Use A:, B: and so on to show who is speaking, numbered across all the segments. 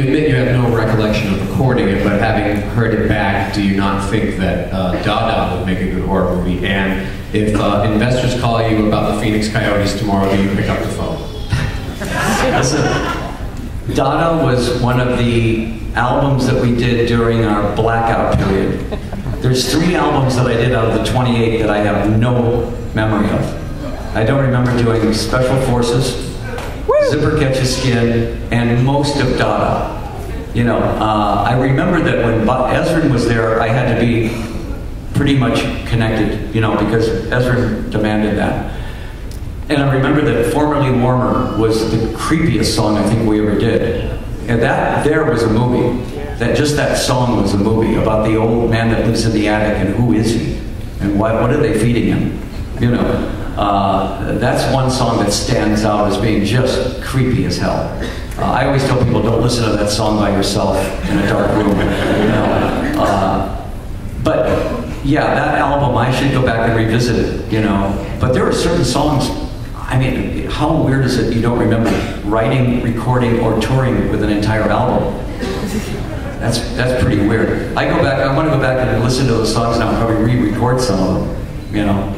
A: admit you have no recollection of recording it, but having heard it back, do you not think that Dada would make a good horror movie? And if investors call you about the Phoenix Coyotes tomorrow, do you pick up the phone?
B: Listen, Dada was one of the albums that we did during our blackout period. There's 3 albums that I did out of the 28 that I have no memory of. I don't remember doing Special Forces, Zipper Catches Skin, and most of Dada. You know, I remember that when Ezrin was there, I had to be pretty much connected, you know, because Ezrin demanded that. And I remember that Formerly Warmer was the creepiest song I think we ever did. And that there was a movie. That song was a movie about the old man that lives in the attic and who is he? And what are they feeding him? You know, that's one song that stands out as being just creepy as hell. I always tell people, don't listen to that song by yourself in a dark room. You know? But yeah, that album, I should go back and revisit it, you know. But there are certain songs, I mean, how weird is it you don't remember writing, recording, or touring with an entire album? That's pretty weird. I want to go back and listen to those songs now and probably re-record some of them, you know,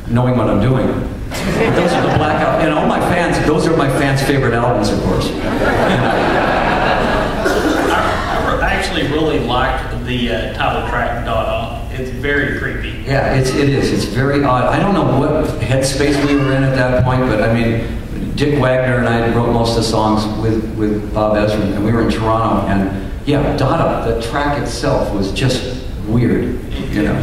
B: knowing what I'm doing. But those are the blackout, and all my fans, those are my fans' favorite albums, of course. You know.
C: I actually really liked the title track, Dada. It's very creepy.
B: Yeah, it is. It's very odd. I don't know what headspace we were in at that point, but I mean, Dick Wagner and I wrote most of the songs with Bob Ezrin, and we were in Toronto, and yeah, Dada, the track itself was just weird, you know.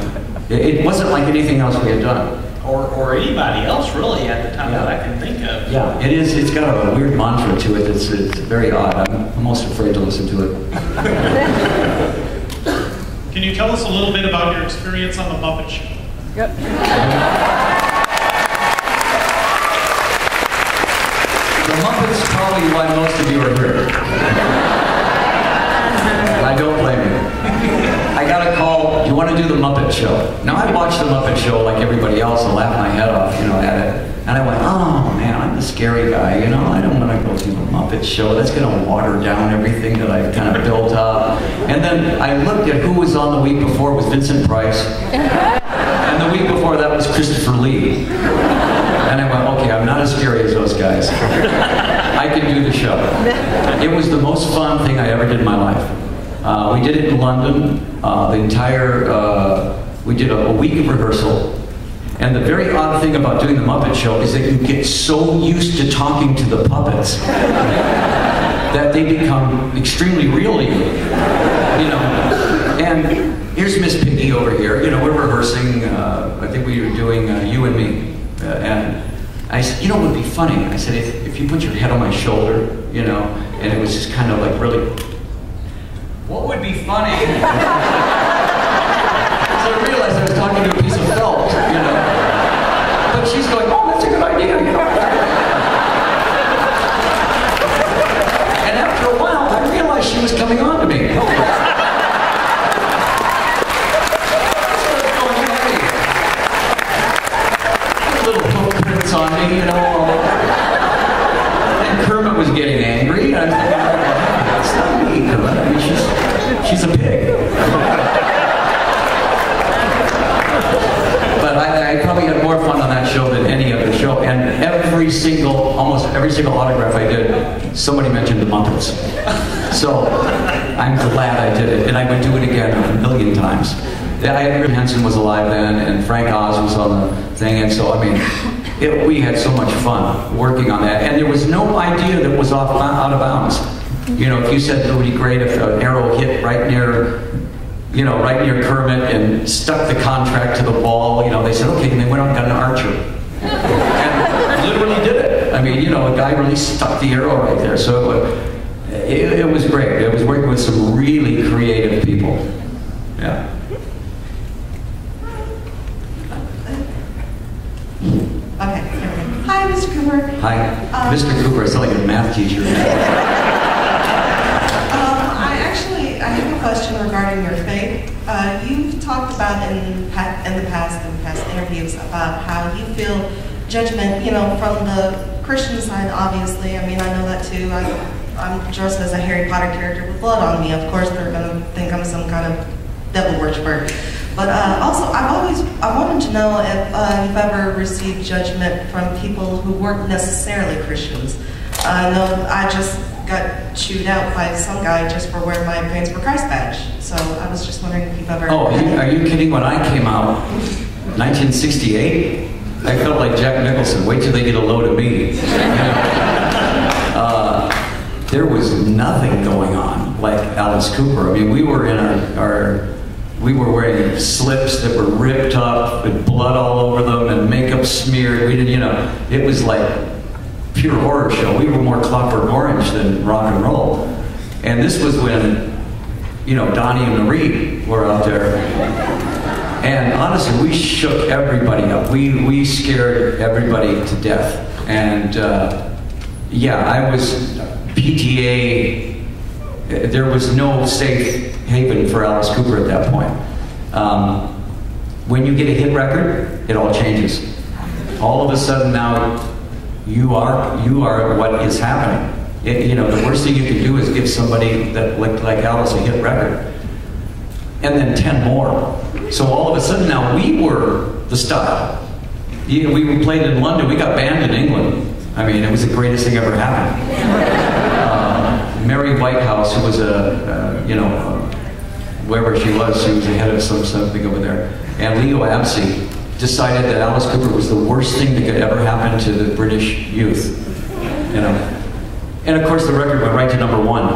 B: It wasn't like anything else we had done.
C: Or anybody else, really, at the time that I can think of.
B: Yeah, it is. It's got a weird mantra to it. It's very odd. I'm almost afraid to listen to it.
D: Can you tell us a little bit about your experience on The Muppet Show?
E: Yep.
B: The Muppets probably why most of you are here. I don't blame you. I got a call, you want to do The Muppet Show? Now I watched The Muppet Show like everybody else and laughed my head off, you know, at it. And I went, oh man, I'm the scary guy, you know, I don't want to go through The Muppet Show. That's going to water down everything that I've kind of built up. And then I looked at who was on the week before. It was Vincent Price. And the week before that was Christopher Lee. And I went, okay, I'm not as scary as those guys. I can do the show. It was the most fun thing I ever did in my life. We did it in London, we did a week of rehearsal. And the very odd thing about doing The Muppet Show is that you get so used to talking to the puppets that they become extremely real to you, you know. And here's Miss Piggy over here, you know, we're rehearsing, I think we were doing You and Me. And I said, you know what would be funny? I said, if you put your head on my shoulder, you know, and it was just kind of like really, what would be funny? So I realized I was talking to a piece of felt, you know. But she's going, oh, that's a good idea, you know. And after a while, I realized she was coming on to me. Little footprints on me, you know. And Kermit was getting angry. And I was thinking, that's not me, Kermit. I mean, she's a pig. But I probably had more fun on that show than any other show. And almost every single autograph I did, somebody mentioned the Muppets. So I'm glad I did it. And I would do it again a million times. Rip Henson was alive then, and Frank Oz was on the thing, and so, I mean, we had so much fun working on that. And there was no idea that was out of bounds. You know, if you said it would be great if an arrow hit right near Kermit and stuck the contract to the ball, you know, they said, okay, and they went out and got an archer. And literally did it. I mean, you know, a guy really stuck the arrow right there. So it was great. It was working with some really creative people. Yeah.
F: Okay. Hi, Mr. Cooper.
B: Hi. Mr. Cooper, I sound like a math teacher.
F: I have a question regarding your faith. You've talked about in the past interviews about how you feel judgment, you know, from the Christian side, obviously. I mean, I know that too. I'm dressed as a Harry Potter character with blood on me, of course they're going to think I'm some kind of devil worshiper. But also, I wanted to know if you've ever received judgment from people who weren't necessarily Christians. I know I just got chewed out by some guy just for wearing my Pants for Christ badge. So I was just wondering if you've ever...
B: Oh, are you kidding? When I came out, 1968, I felt like Jack Nicholson. Wait till they get a load of me. There was nothing going on like Alice Cooper. I mean, we were in we were wearing slips that were ripped up with blood all over them and makeup smeared. We didn't, it was like pure horror show. We were more Clockwork Orange than rock and roll. And this was when, Donnie and Marie were out there. And honestly, we shook everybody up. We scared everybody to death. And yeah, I was PTA. There was no safe haven for Alice Cooper at that point. When you get a hit record, it all changes. All of a sudden now, you are what is happening. The worst thing you can do is give somebody that looked like Alice a hit record, and then 10 more. So all of a sudden now we were the style. We played in London. We got banned in England. I mean, it was the greatest thing ever happened. Mary Whitehouse, who was wherever she was the head of something over there, and Leo Absey decided that Alice Cooper was the worst thing that could ever happen to the British youth. And of course the record went right to #1.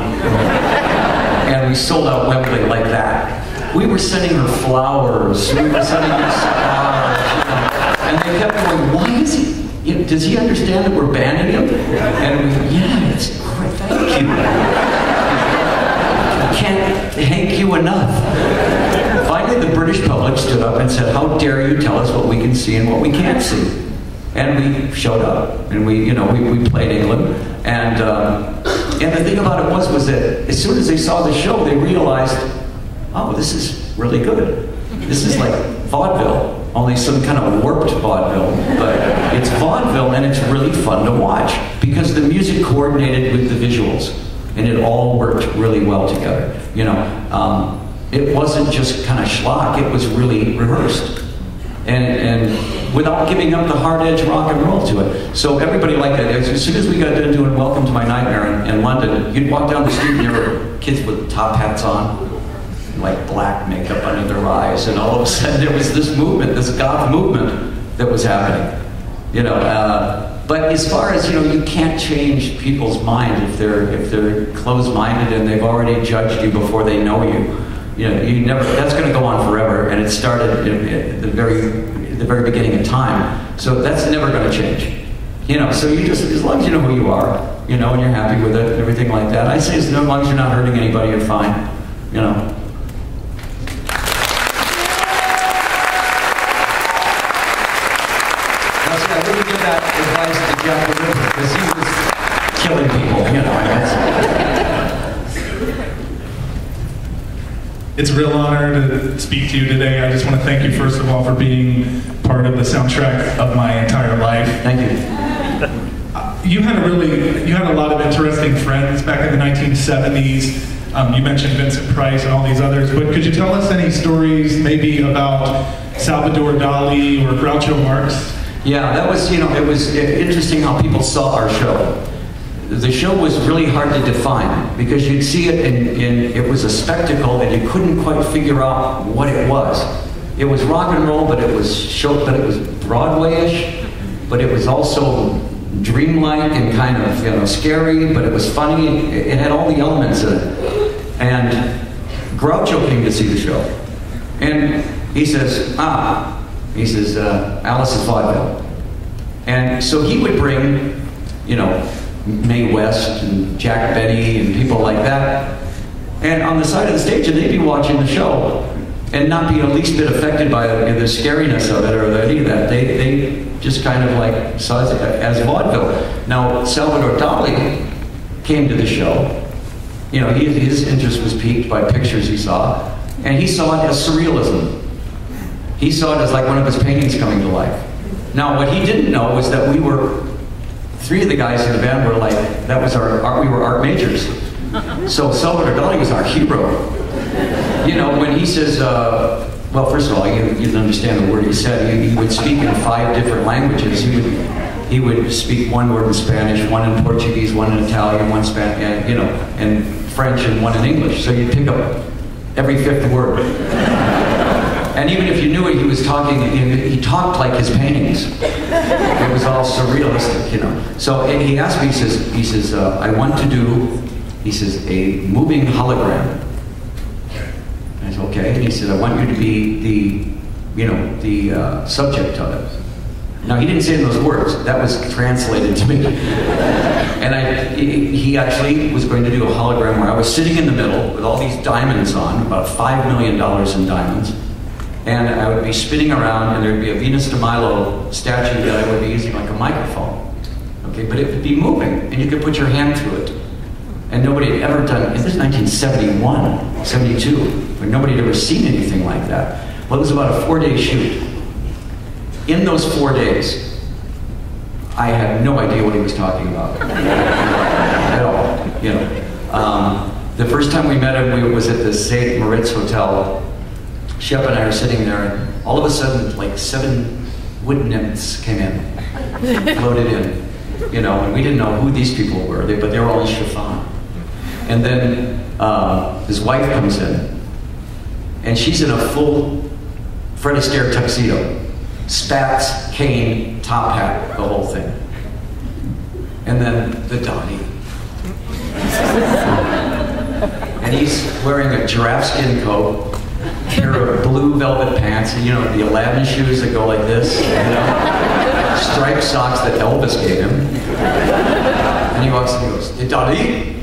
B: And we sold out Wembley like that. We were sending her flowers, we were sending her stars, and they kept going, why is he? Does he understand that we're banning him? And we said, yeah, it's great, thank you. I can't thank you enough. Finally, the British public stood up and said, how dare you tell us what we can see and what we can't see? And we showed up, and we played England. And the thing about it was that as soon as they saw the show, they realized, oh, this is really good. This is like vaudeville. Only some kind of warped vaudeville, but it's vaudeville and it's really fun to watch because the music coordinated with the visuals and it all worked really well together. It wasn't just kind of schlock, it was really rehearsed. And without giving up the hard edge rock and roll to it. So everybody liked it. As soon as we got done doing Welcome to My Nightmare in London, you'd walk down the street and there were kids with top hats on, like black makeup under their eyes, and all of a sudden there was this movement, this goth movement that was happening. But as far as you can't change people's mind if they're closed-minded and they've already judged you before they know you. You never. That's going to go on forever, and it started at the very beginning of time. So that's never going to change. So you just, as long as you know who you are, and you're happy with it, and everything like that. I say as long as you're not hurting anybody, you're fine. I wouldn't give that advice to Jack the Ripper because he was killing people,
D: It's a real honor to speak to you today. I just want to thank you, first of all, for being part of the soundtrack of my entire life.
B: Thank you.
D: You had a lot of interesting friends back in the 1970s. You mentioned Vincent Price and all these others, but could you tell us any stories maybe about Salvador Dali or Groucho Marx?
B: Yeah, that was, it was interesting how people saw our show. The show was really hard to define because you'd see it and it was a spectacle and you couldn't quite figure out what it was. It was rock and roll, but it was Broadway-ish, but it was also dreamlike and kind of scary, but it was funny. It had all the elements in it. And Groucho came to see the show, and he says, Alice is vaudeville. And so he would bring, Mae West and Jack Benny and people like that, and on the side of the stage, and they'd be watching the show and not be the least bit affected by the scariness of it or any of that. They just kind of like saw it as vaudeville. Now, Salvador Dali came to the show. His interest was piqued by pictures he saw, and he saw it as surrealism. He saw it as like one of his paintings coming to life. Now, what he didn't know was that we were 3 of the guys in the band were like, that was we were art majors. So Salvador Dali was our hero. You know, when he says, well, first of all, you didn't understand the word he said. He would speak in 5 different languages. He would speak 1 word in Spanish, 1 in Portuguese, 1 in Italian, 1 Spanish, you know, and French, and 1 in English. So you'd pick up every 5th word. And even if you knew what he was talking, he talked like his paintings. It was all surrealistic, you know. So he asked me, he says, I want to do, he says, a moving hologram. I said, okay. And he said, I want you to be the subject of it. Now, he didn't say those words. That was translated to me. And he actually was going to do a hologram where I was sitting in the middle with all these diamonds on, about $5 million in diamonds. And I would be spinning around, and there'd be a Venus de Milo statue that I would be using like a microphone. Okay, but it would be moving, and you could put your hand through it. And nobody had ever done, this is 1971, 72, when nobody had ever seen anything like that. Well, it was about a 4-day shoot. In those 4 days, I had no idea what he was talking about. At all, you know. The first time we met him, was at the St. Moritz Hotel. Shep and I are sitting there, and all of a sudden, like 7 wood nymphs came in, floated in, you know, and we didn't know who these people were, but they were all in chiffon. And then his wife comes in, and she's in a full Fred Astaire tuxedo, spats, cane, top hat, the whole thing. And then the Donnie. And he's wearing a giraffe skin coat, pair of blue velvet pants, and you know, the Aladdin shoes that go like this, you know, striped socks that Elvis gave him. And he walks in and goes, "The Dali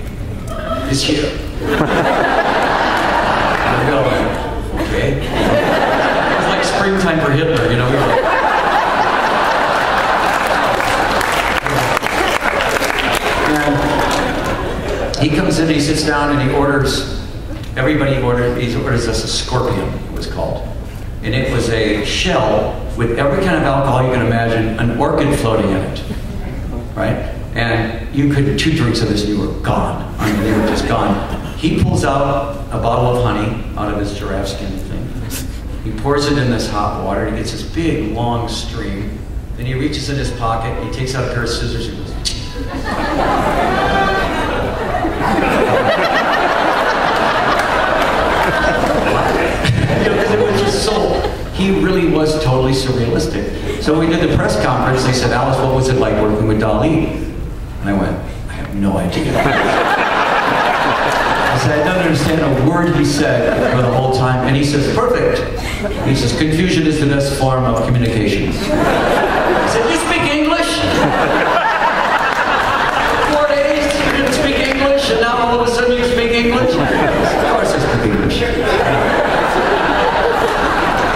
B: is here." And we go like, okay. It was like springtime for Hitler, you know. We were like, and he comes in, he sits down, and he orders. He orders us a Scorpion, it was called. And it was a shell with every kind of alcohol you can imagine, an orchid floating in it, right? And you could, 2 drinks of this and you were gone. I mean, they were just gone. He pulls out a bottle of honey out of his giraffe skin thing. He pours it in this hot water, and he gets this big, long stream. Then he reaches in his pocket, he takes out a pair of scissors, and goes, he really was totally surrealistic. So we did the press conference. They said, "Alice, what was it like working with Dali?" And I went, "I have no idea." I said, "I don't understand a word he said for the whole time." And he says, "Perfect." He says, "Confusion is the best form of communication." I said, "You speak English?" 4 days, you didn't speak English, and now all of a sudden you speak English? Of course I speak English.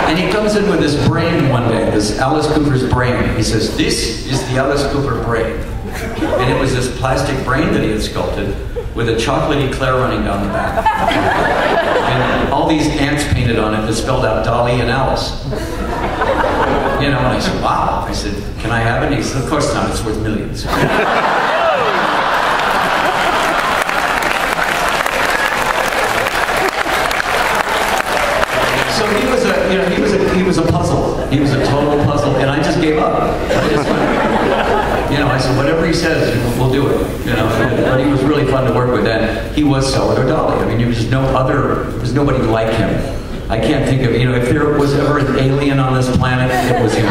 B: And he comes in with this brain one day, this Alice Cooper's brain. He says, "This is the Alice Cooper brain." And it was this plastic brain that he had sculpted with a chocolatey Claire running down the back. And all these ants painted on it that spelled out Dali and Alice. You know, and I said, "Wow." I said, "Can I have it?" And he said, "Of course not, it's worth millions." He was a puzzle. He was a total puzzle, and I just gave up. I just went, you know, I said, whatever he says, we'll do it. You know, but he was really fun to work with, and he was Salvador Dali. I mean, there was nobody like him. I can't think of, you know, if there was ever an alien on this planet, it was him.